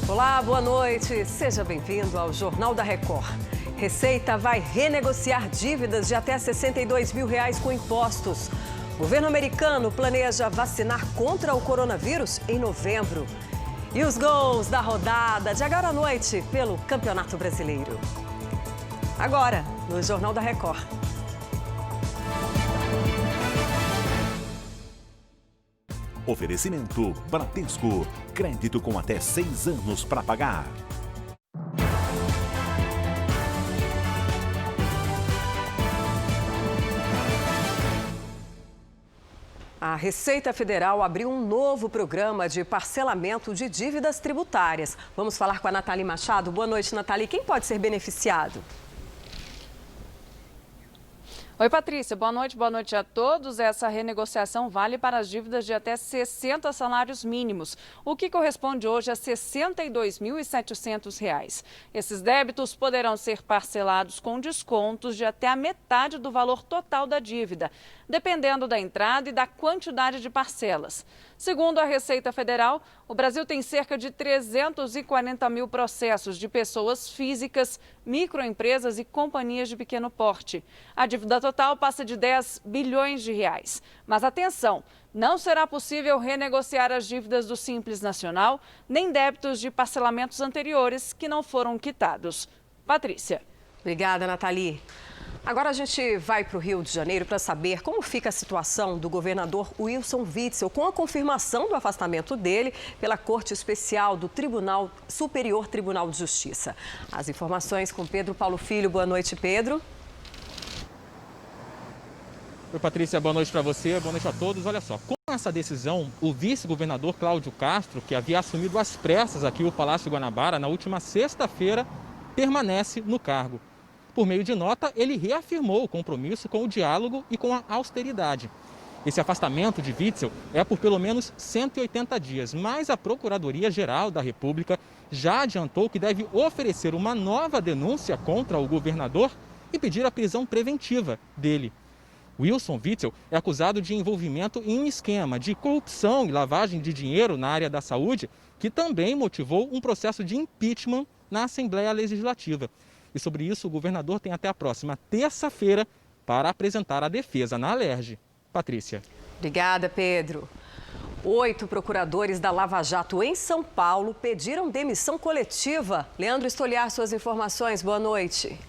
Olá, boa noite. Seja bem-vindo ao Jornal da Record. Receita vai renegociar dívidas de até R$62 mil com impostos. O governo americano planeja vacinar contra o coronavírus em novembro. E os gols da rodada de agora à noite pelo Campeonato Brasileiro. Agora, no Jornal da Record. Oferecimento Bradesco. Crédito com até 6 anos para pagar. A Receita Federal abriu um novo programa de parcelamento de dívidas tributárias. Vamos falar com a Nathalie Machado. Boa noite, Nathalie. Quem pode ser beneficiado? Oi, Patrícia. Boa noite a todos. Essa renegociação vale para as dívidas de até 60 salários mínimos, o que corresponde hoje a R$ 62.700. Esses débitos poderão ser parcelados com descontos de até a metade do valor total da dívida, dependendo da entrada e da quantidade de parcelas. Segundo a Receita Federal, o Brasil tem cerca de 340 mil processos de pessoas físicas, microempresas e companhias de pequeno porte. A dívida total passa de R$10 bilhões. Mas atenção, não será possível renegociar as dívidas do Simples Nacional, nem débitos de parcelamentos anteriores que não foram quitados. Patrícia. Obrigada, Nathalie. Agora a gente vai para o Rio de Janeiro para saber como fica a situação do governador Wilson Witzel com a confirmação do afastamento dele pela Corte Especial do Superior Tribunal de Justiça. As informações com Pedro Paulo Filho. Boa noite, Pedro. Oi, Patrícia, boa noite para você, boa noite a todos. Olha só, com essa decisão, o vice-governador Cláudio Castro, que havia assumido às pressas aqui o Palácio Guanabara na última sexta-feira, permanece no cargo. Por meio de nota, ele reafirmou o compromisso com o diálogo e com a austeridade. Esse afastamento de Witzel é por pelo menos 180 dias, mas a Procuradoria-Geral da República já adiantou que deve oferecer uma nova denúncia contra o governador e pedir a prisão preventiva dele. Wilson Witzel é acusado de envolvimento em um esquema de corrupção e lavagem de dinheiro na área da saúde, que também motivou um processo de impeachment na Assembleia Legislativa. E sobre isso, o governador tem até a próxima terça-feira para apresentar a defesa na Alerj. Patrícia. Obrigada, Pedro. 8 procuradores da Lava Jato em São Paulo pediram demissão coletiva. Leandro Stoliar, suas informações. Boa noite.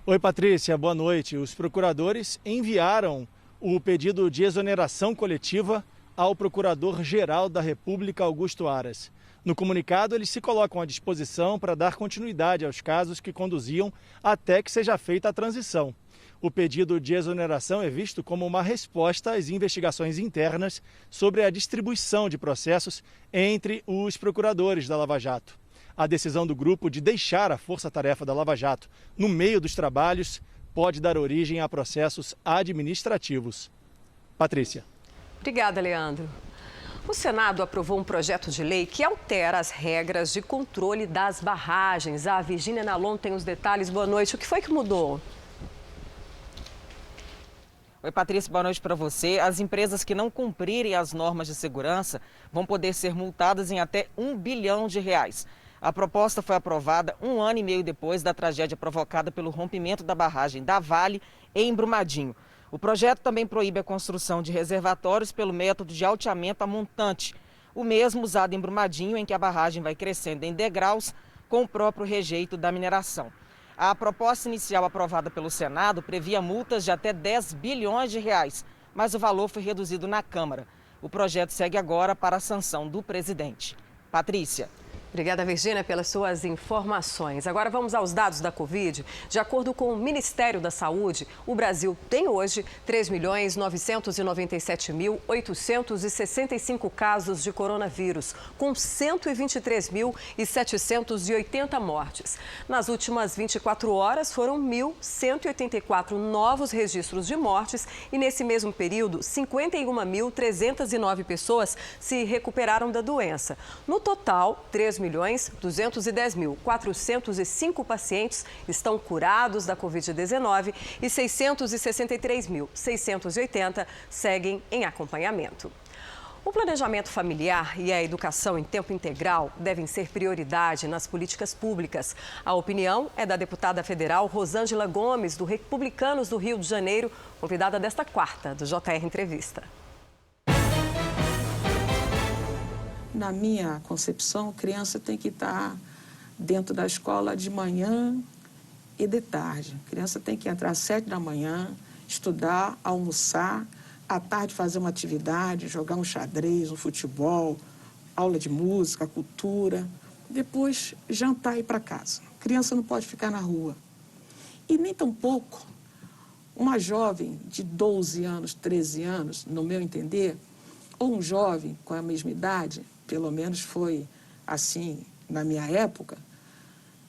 Oi, Patrícia. Boa noite. Os procuradores enviaram o pedido de exoneração coletiva ao Procurador-Geral da República, Augusto Aras. No comunicado, eles se colocam à disposição para dar continuidade aos casos que conduziam até que seja feita a transição. O pedido de exoneração é visto como uma resposta às investigações internas sobre a distribuição de processos entre os procuradores da Lava Jato. A decisão do grupo de deixar a força-tarefa da Lava Jato no meio dos trabalhos pode dar origem a processos administrativos. Patrícia. Obrigada, Leandro. O Senado aprovou um projeto de lei que altera as regras de controle das barragens. A Virgínia Nalon tem os detalhes. Boa noite. O que foi que mudou? Oi, Patrícia, boa noite para você. As empresas que não cumprirem as normas de segurança vão poder ser multadas em até R$1 bilhão. A proposta foi aprovada 1 ano e meio depois da tragédia provocada pelo rompimento da barragem da Vale em Brumadinho. O projeto também proíbe a construção de reservatórios pelo método de alteamento a montante, o mesmo usado em Brumadinho, em que a barragem vai crescendo em degraus com o próprio rejeito da mineração. A proposta inicial aprovada pelo Senado previa multas de até R$10 bilhões, mas o valor foi reduzido na Câmara. O projeto segue agora para a sanção do presidente. Patrícia. Obrigada, Virgínia, pelas suas informações. Agora vamos aos dados da Covid. De acordo com o Ministério da Saúde, o Brasil tem hoje 3.997.865 casos de coronavírus, com 123.780 mortes. Nas últimas 24 horas, foram 1.184 novos registros de mortes e, nesse mesmo período, 51.309 pessoas se recuperaram da doença. No total, 3.210.405 pacientes estão curados da Covid-19 e 663.680 seguem em acompanhamento. O planejamento familiar e a educação em tempo integral devem ser prioridade nas políticas públicas. A opinião é da deputada federal Rosângela Gomes, do Republicanos do Rio de Janeiro, convidada desta quarta do JR Entrevista. Na minha concepção, a criança tem que estar dentro da escola de manhã e de tarde. A criança tem que entrar às 7 da manhã, estudar, almoçar, à tarde fazer uma atividade, jogar um xadrez, um futebol, aula de música, cultura. Depois, jantar e ir para casa. A criança não pode ficar na rua. E nem tampouco uma jovem de 12 anos, 13 anos, no meu entender, ou um jovem com a mesma idade, pelo menos foi assim na minha época,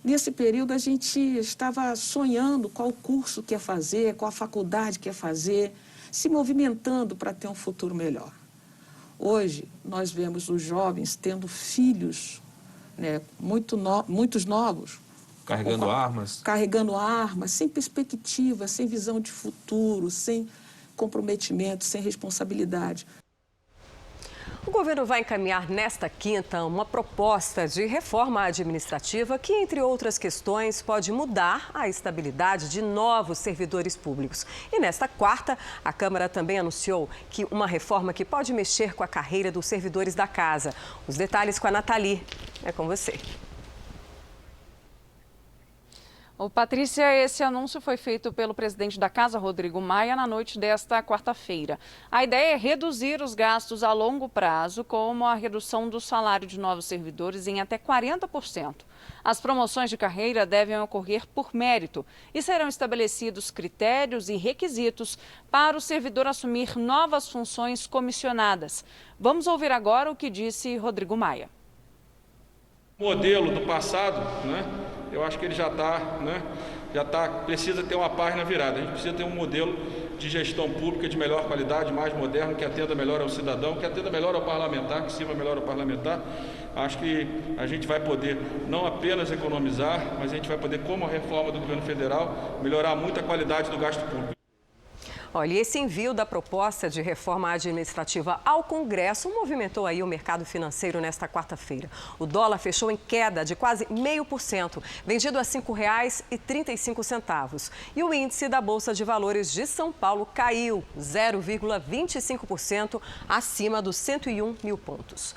nesse período a gente estava sonhando qual curso que ia fazer, qual faculdade que ia fazer, se movimentando para ter um futuro melhor. Hoje, nós vemos os jovens tendo filhos, né, muitos novos. Carregando armas, sem perspectiva, sem visão de futuro, sem comprometimento, sem responsabilidade. O governo vai encaminhar nesta quinta uma proposta de reforma administrativa que, entre outras questões, pode mudar a estabilidade de novos servidores públicos. E nesta quarta, a Câmara também anunciou que uma reforma que pode mexer com a carreira dos servidores da casa. Os detalhes com a Nathalie. É com você. Ô, Patrícia, esse anúncio foi feito pelo presidente da Casa, Rodrigo Maia, na noite desta quarta-feira. A ideia é reduzir os gastos a longo prazo, como a redução do salário de novos servidores em até 40%. As promoções de carreira devem ocorrer por mérito e serão estabelecidos critérios e requisitos para o servidor assumir novas funções comissionadas. Vamos ouvir agora o que disse Rodrigo Maia. O modelo do passado, eu acho que ele precisa ter uma página virada. A gente precisa ter um modelo de gestão pública de melhor qualidade, mais moderno, que atenda melhor ao cidadão, que atenda melhor ao parlamentar, que sirva melhor ao parlamentar. Acho que a gente vai poder não apenas economizar, mas a gente vai poder, como a reforma do governo federal, melhorar muito a qualidade do gasto público. Olha, esse envio da proposta de reforma administrativa ao Congresso movimentou aí o mercado financeiro nesta quarta-feira. O dólar fechou em queda de quase 0,5%, vendido a R$ 5,35. E o índice da Bolsa de Valores de São Paulo caiu 0,25% acima dos 101 mil pontos.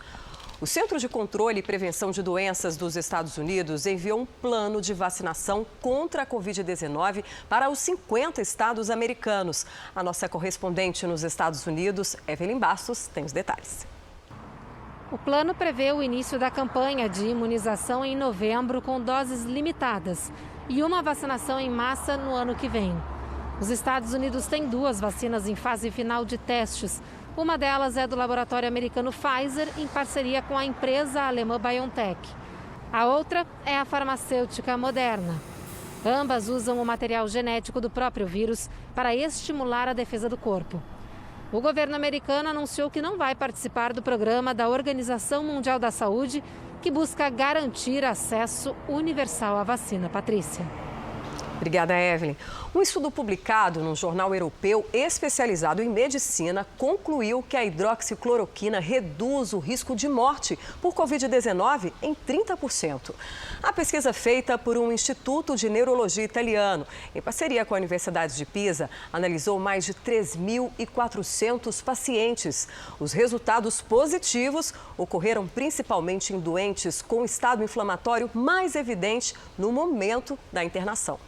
O Centro de Controle e Prevenção de Doenças dos Estados Unidos enviou um plano de vacinação contra a Covid-19 para os 50 estados americanos. A nossa correspondente nos Estados Unidos, Evelyn Bastos, tem os detalhes. O plano prevê o início da campanha de imunização em novembro com doses limitadas e uma vacinação em massa no ano que vem. Os Estados Unidos têm 2 vacinas em fase final de testes. Uma delas é do laboratório americano Pfizer, em parceria com a empresa alemã BioNTech. A outra é a farmacêutica Moderna. Ambas usam o material genético do próprio vírus para estimular a defesa do corpo. O governo americano anunciou que não vai participar do programa da Organização Mundial da Saúde, que busca garantir acesso universal à vacina. Patrícia. Obrigada, Evelyn. Um estudo publicado num jornal europeu especializado em medicina concluiu que a hidroxicloroquina reduz o risco de morte por Covid-19 em 30%. A pesquisa feita por um instituto de neurologia italiano, em parceria com a Universidade de Pisa, analisou mais de 3.400 pacientes. Os resultados positivos ocorreram principalmente em doentes com estado inflamatório mais evidente no momento da internação.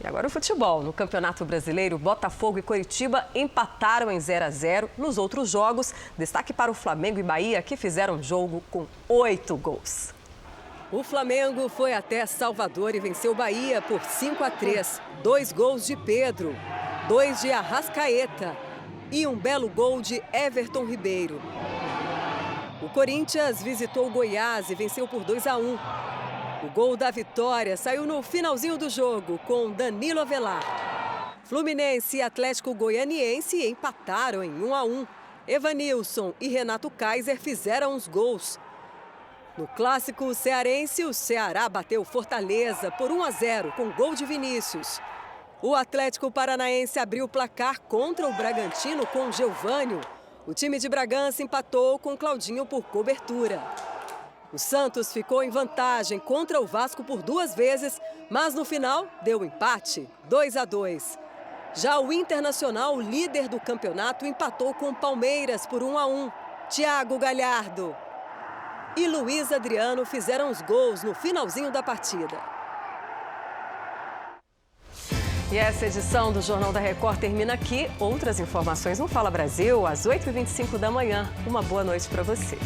E agora o futebol. No Campeonato Brasileiro, Botafogo e Coritiba empataram em 0-0. Nos outros jogos, destaque para o Flamengo e Bahia, que fizeram jogo com 8 gols. O Flamengo foi até Salvador e venceu o Bahia por 5-3. 2 gols de Pedro, 2 de Arrascaeta e um belo gol de Everton Ribeiro. O Corinthians visitou o Goiás e venceu por 2-1. O gol da vitória saiu no finalzinho do jogo, com Danilo Avelar. Fluminense e Atlético Goianiense empataram em 1-1. Evanilson e Renato Kaiser fizeram os gols. No clássico cearense, o Ceará bateu Fortaleza por 1-0, com gol de Vinícius. O Atlético Paranaense abriu o placar contra o Bragantino com Geovânio. O time de Bragança empatou com Claudinho por cobertura. O Santos ficou em vantagem contra o Vasco por 2 vezes, mas no final deu empate, 2-2. Já o Internacional, líder do campeonato, empatou com o Palmeiras por 1-1. Thiago Galhardo e Luiz Adriano fizeram os gols no finalzinho da partida. E essa edição do Jornal da Record termina aqui. Outras informações no Fala Brasil, às 8h25 da manhã. Uma boa noite para você.